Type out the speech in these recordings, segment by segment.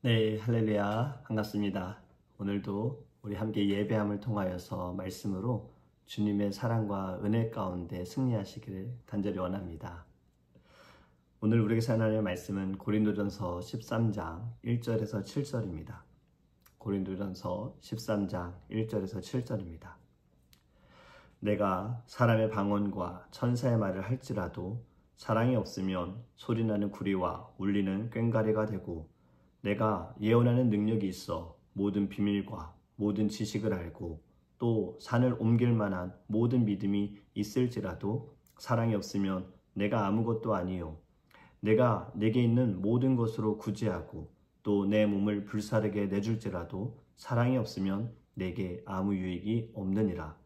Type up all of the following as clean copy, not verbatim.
네, 할렐루야. 반갑습니다. 오늘도 우리 함께 예배함을 통하여서 말씀으로 주님의 사랑과 은혜 가운데 승리하시기를 간절히 원합니다. 오늘 우리에게 하나님의 말씀은 고린도전서 13장 1절에서 7절입니다. 고린도전서 13장 1절에서 7절입니다. 내가 사람의 방언과 천사의 말을 할지라도 사랑이 없으면 소리나는 구리와 울리는 꽹과리가 되고, 내가 예언하는 능력이 있어 모든 비밀과 모든 지식을 알고 또 산을 옮길 만한 모든 믿음이 있을지라도 사랑이 없으면 내가 아무것도 아니요, 내가 내게 있는 모든 것으로 구제하고 또 내 몸을 불사르게 내줄지라도 사랑이 없으면 내게 아무 유익이 없느니라.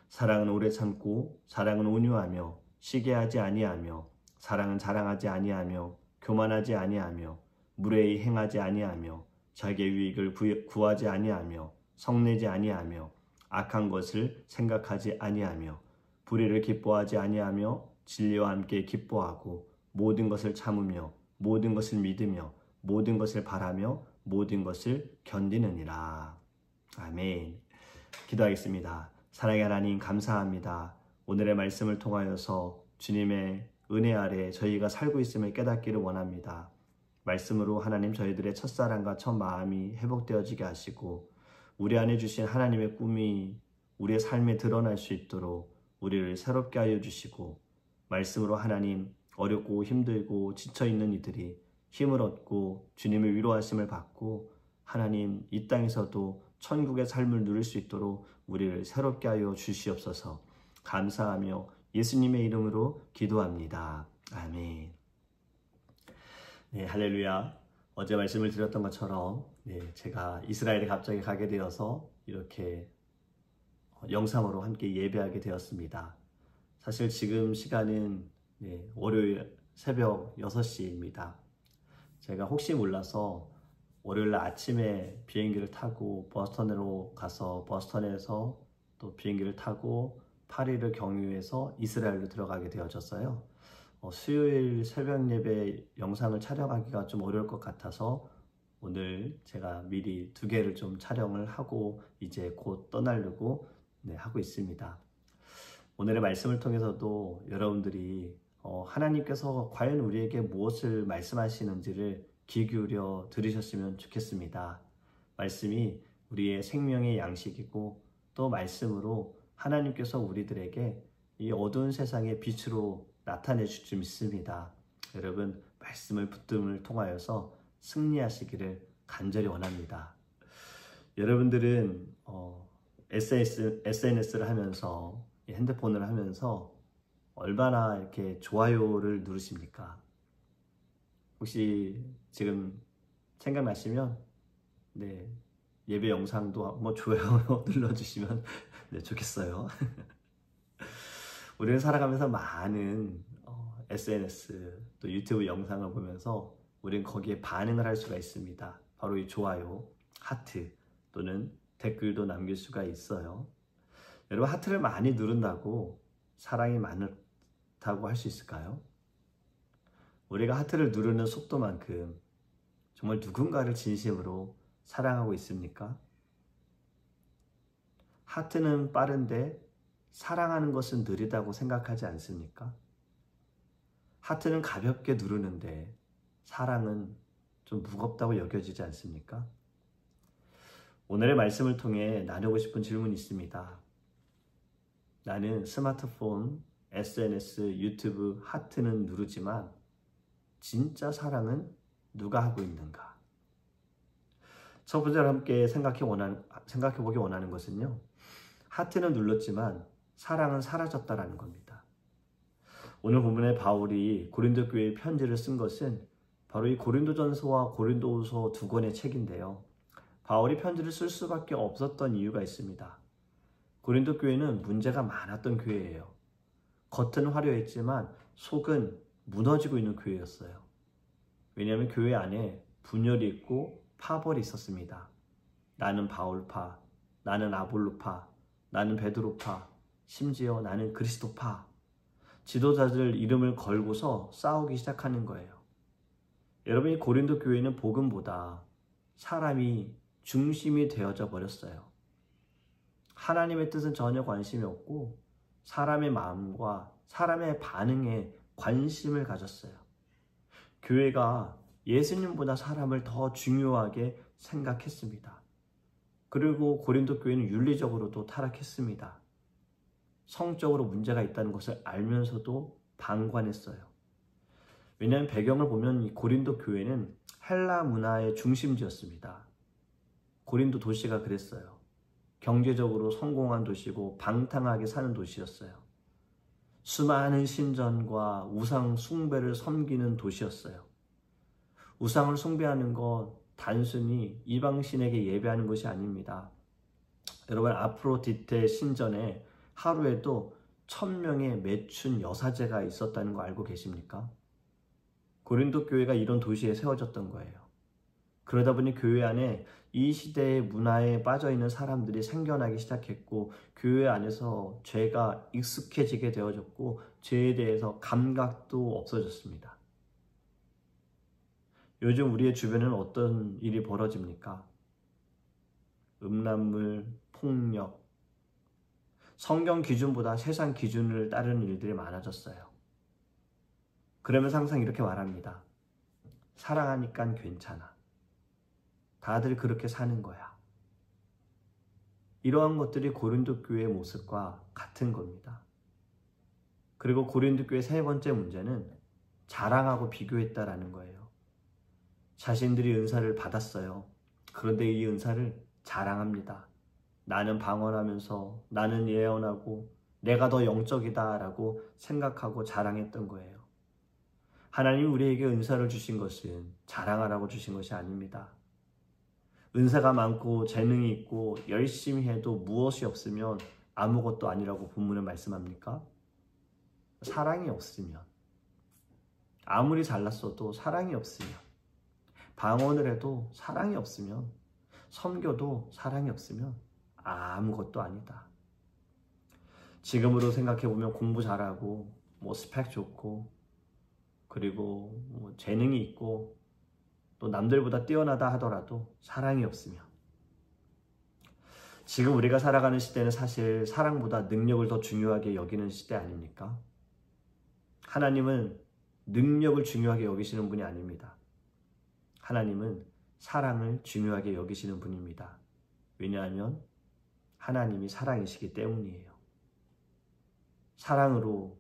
사랑은 오래 참고 사랑은 온유하며 시기하지 아니하며 사랑은 자랑하지 아니하며 교만하지 아니하며 무례히 행하지 아니하며 자기의 유익을 구하지 아니하며 성내지 아니하며 악한 것을 생각하지 아니하며 불의를 기뻐하지 아니하며 진리와 함께 기뻐하고 모든 것을 참으며 모든 것을 믿으며 모든 것을 바라며 모든 것을 견디느니라. 아멘. 기도하겠습니다. 사랑의 하나님, 감사합니다. 오늘의 말씀을 통하여서 주님의 은혜 아래 저희가 살고 있음을 깨닫기를 원합니다. 말씀으로 하나님, 저희들의 첫사랑과 첫 마음이 회복되어지게 하시고 우리 안에 주신 하나님의 꿈이 우리의 삶에 드러날 수 있도록 우리를 새롭게 하여 주시고, 말씀으로 하나님, 어렵고 힘들고 지쳐있는 이들이 힘을 얻고 주님의 위로하심을 받고 하나님, 이 땅에서도 천국의 삶을 누릴 수 있도록 우리를 새롭게 하여 주시옵소서. 감사하며 예수님의 이름으로 기도합니다. 아멘. 네, 할렐루야. 어제 말씀을 드렸던 것처럼 제가 이스라엘에 갑자기 가게 되어서 이렇게 영상으로 함께 예배하게 되었습니다. 사실 지금 시간은 월요일 새벽 6시입니다. 제가 혹시 몰라서 월요일 아침에 비행기를 타고 버스턴으로 가서 버스턴에서 또 비행기를 타고 파리를 경유해서 이스라엘로 들어가게 되어졌어요. 수요일 새벽 예배 영상을 촬영하기가 좀 어려울 것 같아서 오늘 제가 미리 2개를 좀 촬영을 하고 이제 곧 떠나려고 하고 있습니다. 오늘의 말씀을 통해서도 여러분들이 하나님께서 과연 우리에게 무엇을 말씀하시는지를 귀 기울여 들으셨으면 좋겠습니다. 말씀이 우리의 생명의 양식이고 또 말씀으로 하나님께서 우리들에게 이 어두운 세상의 빛으로 나타내 줄 줄 믿습니다. 여러분, 말씀을 붙듦을 통하여서 승리하시기를 간절히 원합니다. 여러분들은 SNS를 하면서, 핸드폰을 하면서 얼마나 이렇게 좋아요를 누르십니까? 혹시 지금 생각나시면 예배 영상도 한번 좋아요 눌러주시면 좋겠어요. 우리는 살아가면서 많은 SNS 또 유튜브 영상을 보면서 우리는 거기에 반응을 할 수가 있습니다. 바로 이 좋아요, 하트 또는 댓글도 남길 수가 있어요. 여러분, 하트를 많이 누른다고 사랑이 많다고 할 수 있을까요? 우리가 하트를 누르는 속도만큼 정말 누군가를 진심으로 사랑하고 있습니까? 하트는 빠른데 사랑하는 것은 느리다고 생각하지 않습니까? 하트는 가볍게 누르는데 사랑은 좀 무겁다고 여겨지지 않습니까? 오늘의 말씀을 통해 나누고 싶은 질문이 있습니다. 나는 스마트폰, SNS, 유튜브, 하트는 누르지만 진짜 사랑은 누가 하고 있는가? 첫 번째로 함께 생각해보기 원하는 것은요, 하트는 눌렀지만 사랑은 사라졌다라는 겁니다. 오늘 본문에 바울이 고린도 교회에 편지를 쓴 것은 바로 이 고린도전서와 고린도후서 2권의 책인데요. 바울이 편지를 쓸 수밖에 없었던 이유가 있습니다. 고린도 교회는 문제가 많았던 교회예요. 겉은 화려했지만 속은 무너지고 있는 교회였어요. 왜냐하면 교회 안에 분열이 있고 파벌이 있었습니다. 나는 바울파, 나는 아볼로파, 나는 베드로파, 심지어 나는 그리스도파. 지도자들 이름을 걸고서 싸우기 시작하는 거예요. 여러분이 고린도 교회는 복음보다 사람이 중심이 되어져 버렸어요. 하나님의 뜻은 전혀 관심이 없고 사람의 마음과 사람의 반응에 관심을 가졌어요. 교회가 예수님보다 사람을 더 중요하게 생각했습니다. 그리고 고린도 교회는 윤리적으로도 타락했습니다. 성적으로 문제가 있다는 것을 알면서도 방관했어요. 왜냐하면 배경을 보면 이 고린도 교회는 헬라 문화의 중심지였습니다. 고린도 도시가 그랬어요. 경제적으로 성공한 도시고 방탕하게 사는 도시였어요. 수많은 신전과 우상 숭배를 섬기는 도시였어요. 우상을 숭배하는 건 단순히 이방신에게 예배하는 것이 아닙니다. 여러분, 아프로디테 신전에 하루에도 1000명의 매춘 여사제가 있었다는 거 알고 계십니까? 고린도 교회가 이런 도시에 세워졌던 거예요. 그러다 보니 교회 안에 이 시대의 문화에 빠져있는 사람들이 생겨나기 시작했고, 교회 안에서 죄가 익숙해지게 되어졌고, 죄에 대해서 감각도 없어졌습니다. 요즘 우리의 주변에는 어떤 일이 벌어집니까? 음란물, 폭력, 성경 기준보다 세상 기준을 따르는 일들이 많아졌어요. 그러면서 항상 이렇게 말합니다. 사랑하니까 괜찮아. 다들 그렇게 사는 거야. 이러한 것들이 고린도 교회의 모습과 같은 겁니다. 그리고 고린도 교회의 세 번째 문제는 자랑하고 비교했다라는 거예요. 자신들이 은사를 받았어요. 그런데 이 은사를 자랑합니다. 나는 방언하면서, 나는 예언하고, 내가 더 영적이다 라고 생각하고 자랑했던 거예요. 하나님이 우리에게 은사를 주신 것은 자랑하라고 주신 것이 아닙니다. 은사가 많고 재능이 있고 열심히 해도 무엇이 없으면 아무것도 아니라고 본문은 말씀합니까? 사랑이 없으면, 아무리 잘났어도 사랑이 없으면, 방언을 해도 사랑이 없으면, 섬겨도 사랑이 없으면 아무것도 아니다. 지금으로 생각해보면 공부 잘하고 스펙 좋고 그리고 재능이 있고 또 남들보다 뛰어나다 하더라도 사랑이 없으면, 지금 우리가 살아가는 시대는 사실 사랑보다 능력을 더 중요하게 여기는 시대 아닙니까? 하나님은 능력을 중요하게 여기시는 분이 아닙니다. 하나님은 사랑을 중요하게 여기시는 분입니다. 왜냐하면 하나님이 사랑이시기 때문이에요. 사랑으로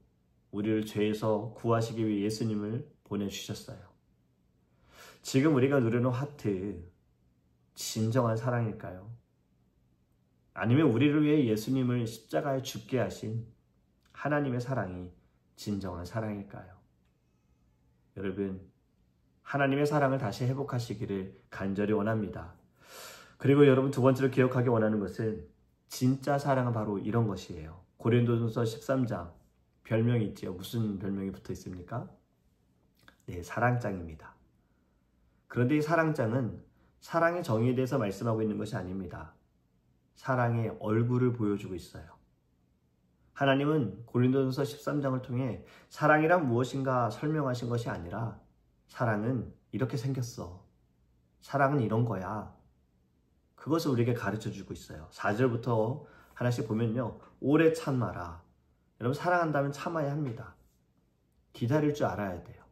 우리를 죄에서 구하시기 위해 예수님을 보내주셨어요. 지금 우리가 누리는 하트, 진정한 사랑일까요? 아니면 우리를 위해 예수님을 십자가에 죽게 하신 하나님의 사랑이 진정한 사랑일까요? 여러분, 하나님의 사랑을 다시 회복하시기를 간절히 원합니다. 그리고 여러분, 두 번째로 기억하기 원하는 것은 진짜 사랑은 바로 이런 것이에요. 고린도전서 13장 별명이 있지요. 무슨 별명이 붙어 있습니까? 네, 사랑장입니다. 그런데 이 사랑장은 사랑의 정의에 대해서 말씀하고 있는 것이 아닙니다. 사랑의 얼굴을 보여주고 있어요. 하나님은 고린도전서 13장을 통해 사랑이란 무엇인가 설명하신 것이 아니라, 사랑은 이렇게 생겼어. 사랑은 이런 거야. 그것을 우리에게 가르쳐주고 있어요. 4절부터 하나씩 보면요. 오래 참아라. 여러분, 사랑한다면 참아야 합니다. 기다릴 줄 알아야 돼요.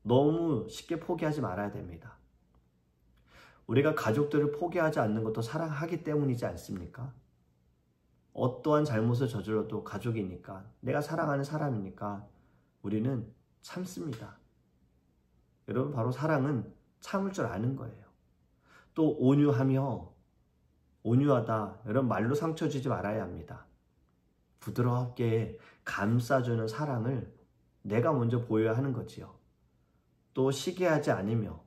너무 쉽게 포기하지 말아야 됩니다. 우리가 가족들을 포기하지 않는 것도 사랑하기 때문이지 않습니까? 어떠한 잘못을 저질러도 가족이니까, 내가 사랑하는 사람이니까 우리는 참습니다. 여러분, 바로 사랑은 참을 줄 아는 거예요. 또 온유하다. 여러분, 말로 상처 주지 말아야 합니다. 부드럽게 감싸주는 사랑을 내가 먼저 보여야 하는 거지요. 또 시기하지 않으며,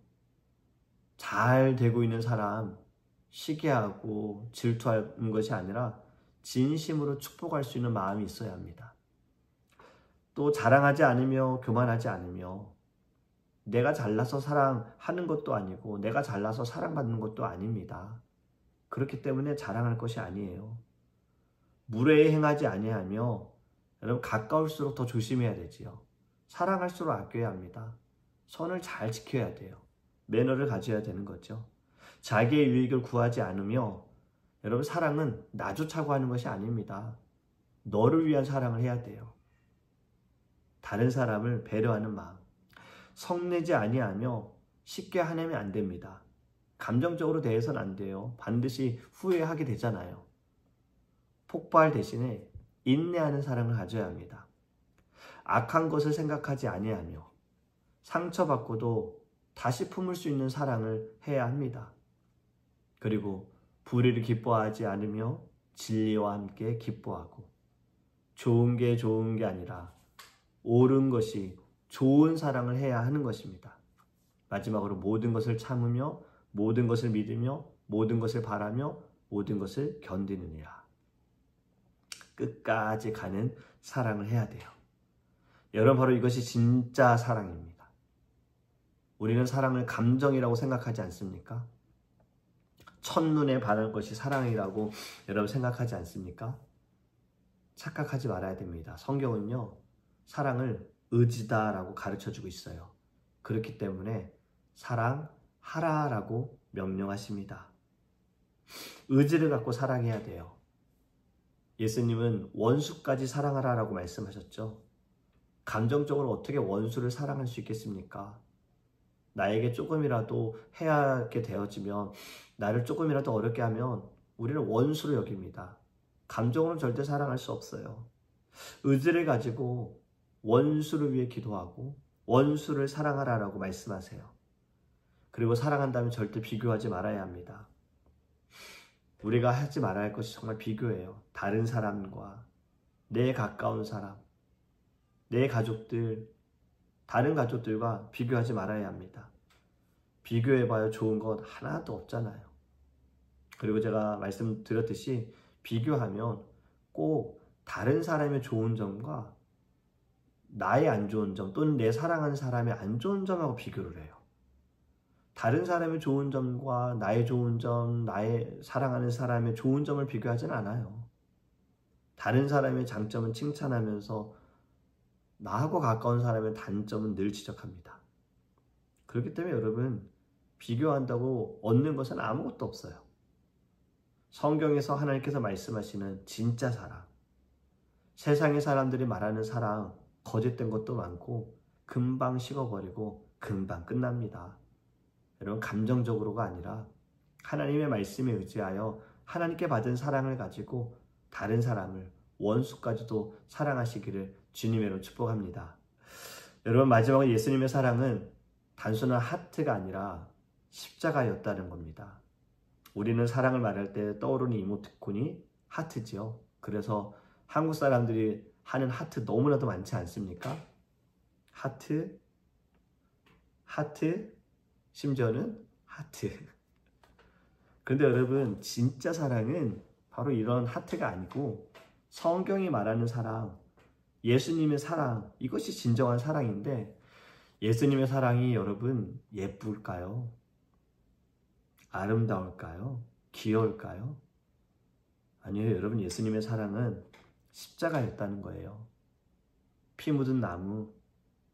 잘 되고 있는 사람 시기하고 질투하는 것이 아니라 진심으로 축복할 수 있는 마음이 있어야 합니다. 또 자랑하지 않으며 교만하지 않으며, 내가 잘나서 사랑하는 것도 아니고 내가 잘나서 사랑받는 것도 아닙니다. 그렇기 때문에 자랑할 것이 아니에요. 무례에 행하지 아니하며, 여러분, 가까울수록 더 조심해야 되지요. 사랑할수록 아껴야 합니다. 선을 잘 지켜야 돼요. 매너를 가져야 되는 거죠. 자기의 유익을 구하지 않으며 여러분 사랑은 나조차고 하는 것이 아닙니다. 너를 위한 사랑을 해야 돼요. 다른 사람을 배려하는 마음. 성내지 아니하며 쉽게 화내면 안 됩니다. 감정적으로 대해서는 안 돼요. 반드시 후회하게 되잖아요. 폭발 대신에 인내하는 사랑을 가져야 합니다. 악한 것을 생각하지 아니하며 상처받고도 다시 품을 수 있는 사랑을 해야 합니다. 그리고 불의를 기뻐하지 않으며 진리와 함께 기뻐하고 좋은 게 좋은 게 아니라 옳은 것이 좋은 사랑을 해야 하는 것입니다. 마지막으로 모든 것을 참으며 모든 것을 믿으며 모든 것을 바라며 모든 것을 견디느니라. 끝까지 가는 사랑을 해야 돼요. 여러분 바로 이것이 진짜 사랑입니다. 우리는 사랑을 감정이라고 생각하지 않습니까? 첫눈에 반한 것이 사랑이라고 여러분 생각하지 않습니까? 착각하지 말아야 됩니다. 성경은요, 사랑을 의지다라고 가르쳐주고 있어요. 그렇기 때문에 사랑하라라고 명령하십니다. 의지를 갖고 사랑해야 돼요. 예수님은 원수까지 사랑하라라고 말씀하셨죠. 감정적으로 어떻게 원수를 사랑할 수 있겠습니까? 나에게 조금이라도 해하게 되어지면, 나를 조금이라도 어렵게 하면 우리는 원수로 여깁니다. 감정으로는 절대 사랑할 수 없어요. 의지를 가지고 원수를 위해 기도하고 원수를 사랑하라라고 말씀하세요. 그리고 사랑한다면 절대 비교하지 말아야 합니다. 우리가 하지 말아야 할 것이 정말 비교예요. 다른 사람과, 내 가까운 사람, 내 가족들, 다른 가족들과 비교하지 말아야 합니다. 비교해봐야 좋은 것 하나도 없잖아요. 그리고 제가 말씀드렸듯이 비교하면 꼭 다른 사람의 좋은 점과 나의 안 좋은 점 또는 내 사랑하는 사람의 안 좋은 점하고 비교를 해요. 다른 사람의 좋은 점과 나의 좋은 점, 나의 사랑하는 사람의 좋은 점을 비교하지는 않아요. 다른 사람의 장점은 칭찬하면서 나하고 가까운 사람의 단점은 늘 지적합니다. 그렇기 때문에 여러분, 비교한다고 얻는 것은 아무것도 없어요. 성경에서 하나님께서 말씀하시는 진짜 사랑, 세상의 사람들이 말하는 사랑, 거짓된 것도 많고 금방 식어버리고 금방 끝납니다. 여러분, 감정적으로가 아니라 하나님의 말씀에 의지하여 하나님께 받은 사랑을 가지고 다른 사람을, 원수까지도 사랑하시기를 주님으로 축복합니다. 여러분, 마지막으로 예수님의 사랑은 단순한 하트가 아니라 십자가였다는 겁니다. 우리는 사랑을 말할 때 떠오르는 이모티콘이 하트지요. 그래서 한국 사람들이 하는 하트 너무나도 많지 않습니까? 하트, 심지어는 하트. 그런데 여러분, 진짜 사랑은 바로 이런 하트가 아니고 성경이 말하는 사랑, 예수님의 사랑, 이것이 진정한 사랑인데, 예수님의 사랑이 여러분 예쁠까요? 아름다울까요? 귀여울까요? 아니요, 여러분, 예수님의 사랑은 십자가였다는 거예요. 피 묻은 나무,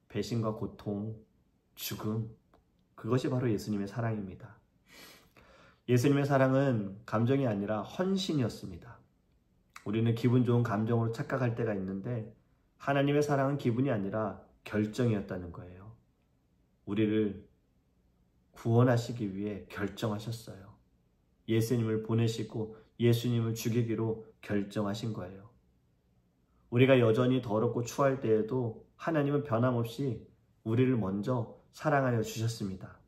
배신과 고통, 죽음, 그것이 바로 예수님의 사랑입니다. 예수님의 사랑은 감정이 아니라 헌신이었습니다. 우리는 기분 좋은 감정으로 착각할 때가 있는데, 하나님의 사랑은 기분이 아니라 결정이었다는 거예요. 우리를 구원하시기 위해 결정하셨어요. 예수님을 보내시고 예수님을 죽이기로 결정하신 거예요. 우리가 여전히 더럽고 추할 때에도 하나님은 변함없이 우리를 먼저 사랑하여 주셨습니다.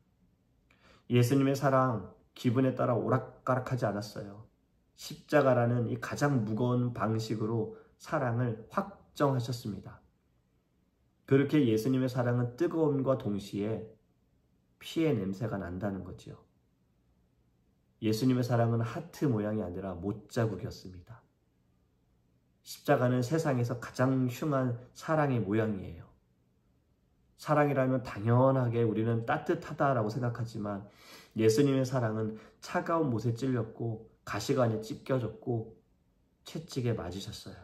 예수님의 사랑, 기분에 따라 오락가락하지 않았어요. 십자가라는 이 가장 무거운 방식으로 사랑을 확정하셨습니다. 그렇게 예수님의 사랑은 뜨거움과 동시에 피의 냄새가 난다는 거지요. 예수님의 사랑은 하트 모양이 아니라 못자국이었습니다. 십자가는 세상에서 가장 흉한 사랑의 모양이에요. 사랑이라면 당연하게 우리는 따뜻하다라고 생각하지만 예수님의 사랑은 차가운 못에 찔렸고 가시관에 찢겨졌고 채찍에 맞으셨어요.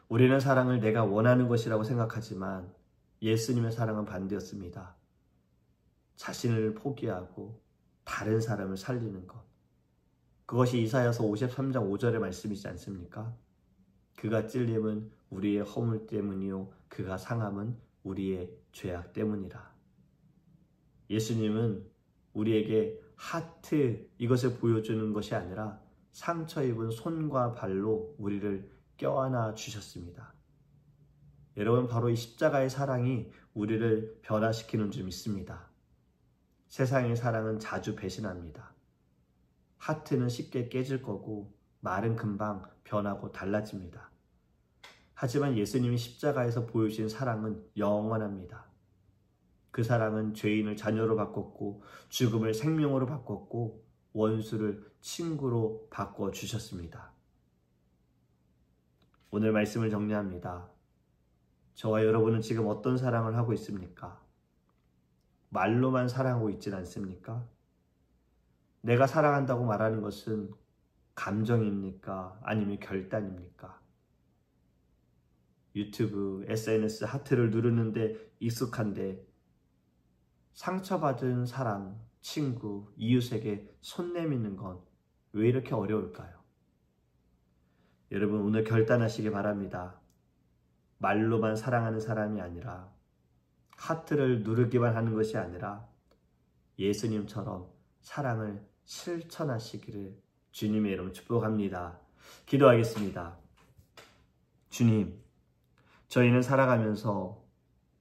우리는 사랑을 내가 원하는 것이라고 생각하지만 예수님의 사랑은 반대였습니다. 자신을 포기하고 다른 사람을 살리는 것. 그것이 이사야서 53장 5절의 말씀이지 않습니까? 그가 찔림은 우리의 허물 때문이요 그가 상함은 우리의 죄악 때문이라. 예수님은 우리에게 하트 이것을 보여주는 것이 아니라 상처 입은 손과 발로 우리를 껴안아 주셨습니다. 여러분, 바로 이 십자가의 사랑이 우리를 변화시키는 줄 믿습니다. 세상의 사랑은 자주 배신합니다. 하트는 쉽게 깨질 거고 말은 금방 변하고 달라집니다. 하지만 예수님이 십자가에서 보여주신 사랑은 영원합니다. 그 사랑은 죄인을 자녀로 바꿨고 죽음을 생명으로 바꿨고 원수를 친구로 바꿔주셨습니다. 오늘 말씀을 정리합니다. 저와 여러분은 지금 어떤 사랑을 하고 있습니까? 말로만 사랑하고 있진 않습니까? 내가 사랑한다고 말하는 것은 감정입니까? 아니면 결단입니까? 유튜브, SNS 하트를 누르는데 익숙한데 상처받은 사람, 친구, 이웃에게 손 내미는 건 왜 이렇게 어려울까요? 여러분, 오늘 결단하시기 바랍니다. 말로만 사랑하는 사람이 아니라 하트를 누르기만 하는 것이 아니라 예수님처럼 사랑을 실천하시기를 주님의 이름으로 축복합니다. 기도하겠습니다. 주님, 저희는 살아가면서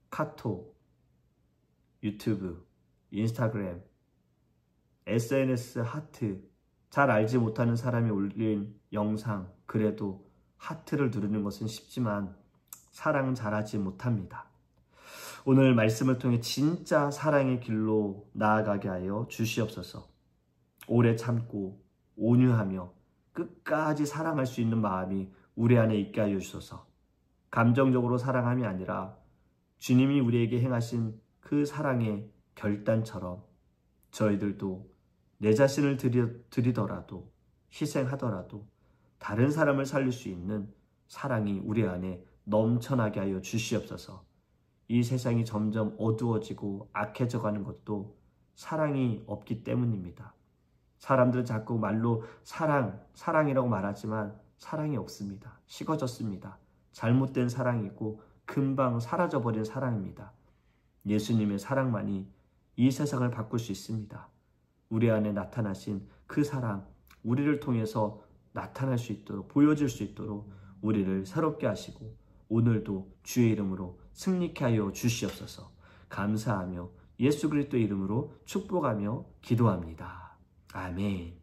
카톡, 유튜브, 인스타그램, SNS 하트, 잘 알지 못하는 사람이 올린 영상, 그래도 하트를 누르는 것은 쉽지만 사랑은 잘하지 못합니다. 오늘 말씀을 통해 진짜 사랑의 길로 나아가게 하여 주시옵소서. 오래 참고 온유하며 끝까지 사랑할 수 있는 마음이 우리 안에 있게 하여 주소서. 감정적으로 사랑함이 아니라 주님이 우리에게 행하신 그 사랑의 결단처럼 저희들도 내 자신을 드리더라도 희생하더라도 다른 사람을 살릴 수 있는 사랑이 우리 안에 넘쳐나게 하여 주시옵소서. 이 세상이 점점 어두워지고 악해져 가는 것도 사랑이 없기 때문입니다. 사람들은 자꾸 말로 사랑이라고 말하지만 사랑이 없습니다. 식어졌습니다. 잘못된 사랑이고 금방 사라져버린 사랑입니다. 예수님의 사랑만이 이 세상을 바꿀 수 있습니다. 우리 안에 나타나신 그 사랑, 우리를 통해서 나타날 수 있도록, 보여질 수 있도록 우리를 새롭게 하시고 오늘도 주의 이름으로 승리케 하여 주시옵소서. 감사하며 예수 그리스도의 이름으로 축복하며 기도합니다. 아멘.